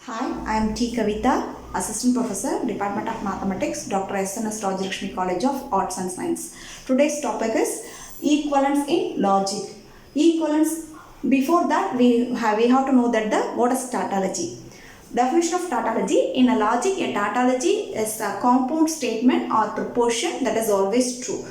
Hi, I am T. Kavitha, Assistant Professor, Department of Mathematics, Dr. SNS Rajalakshmi College of Arts and Science. Today's topic is equivalence in logic. Equivalence, before that we have to know that what is tautology. Definition of tautology: in a logic, a tautology is a compound statement or proposition that is always true,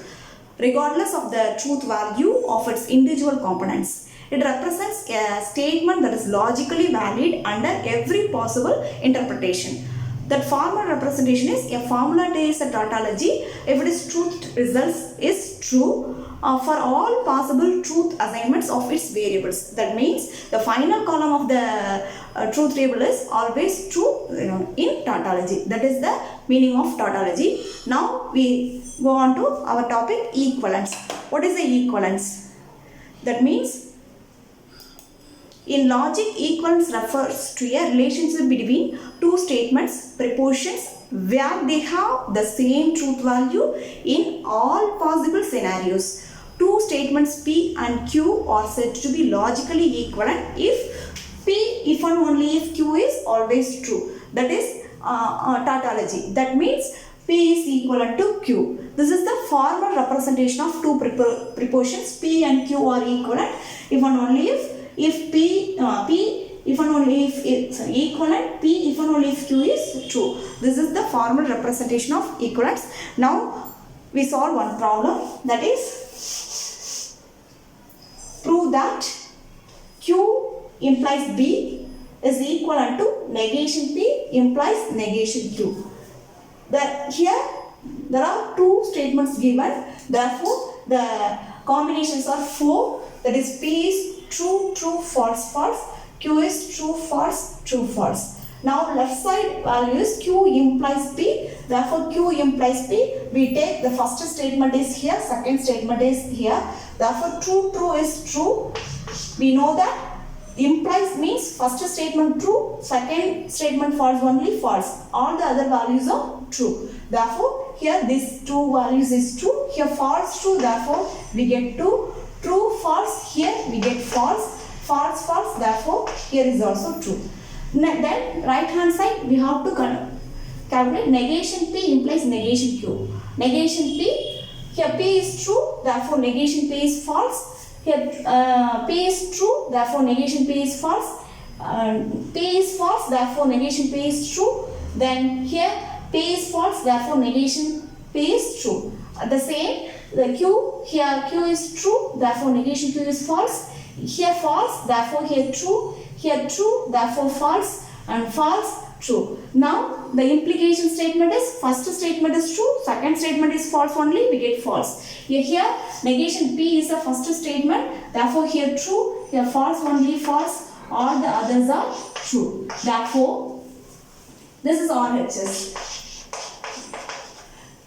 regardless of the truth value of its individual components. It represents a statement that is logically valid under every possible interpretation. That formal representation is a formula is a tautology if it is truth results is true for all possible truth assignments of its variables. That means the final column of the truth table is always true in tautology. That is the meaning of tautology. Now we go on to our topic, equivalence. What is the equivalence? That means in logic, equivalence refers to a relationship between two statements, propositions, where they have the same truth value in all possible scenarios. Two statements P and Q are said to be logically equivalent if and only if Q is always true. That is tautology. That means P is equivalent to Q. This is the formal representation of two propositions P and Q are equivalent if and only if equivalent, P if and only if Q is true. This is the formal representation of equivalence. Now we solve one problem, that is prove that Q implies B is equivalent to negation P implies negation Q. Here there are two statements given, therefore the combinations are 4, that is P is true, true, false, false, Q is true, false, true, false. Now left side value is Q implies P, therefore Q implies P. We take the first statement is here, second statement is here, therefore true, true is true. We know that implies means first statement true, second statement false, only false. All the other values are true. Therefore here these two values is true, here false, true, therefore we get 2. True, false, here we get false, false, false, therefore here is also true. Then right hand side we have to calculate negation P implies negation Q. Negation P, here P is true, therefore negation P is false. Here P is true, therefore negation P is false. P is false, therefore negation P is true. Then here P is false, therefore negation P is true. The same, the Q, here Q is true, therefore negation Q is false. Here false, therefore here true, therefore false, and false, true. Now the implication statement is first statement is true, second statement is false only, we get false. Here negation P is the first statement, therefore here true, here false only, false, all the others are true. Therefore this is RHS.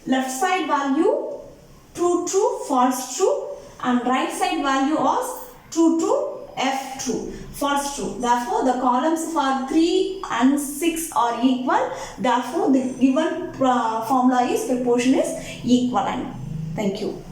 Left side value true, true, false, true, and right side value was true, true, F true, false, true. Therefore the columns for 3 and 6 are equal. Therefore the given formula is proportion is equivalent. Thank you.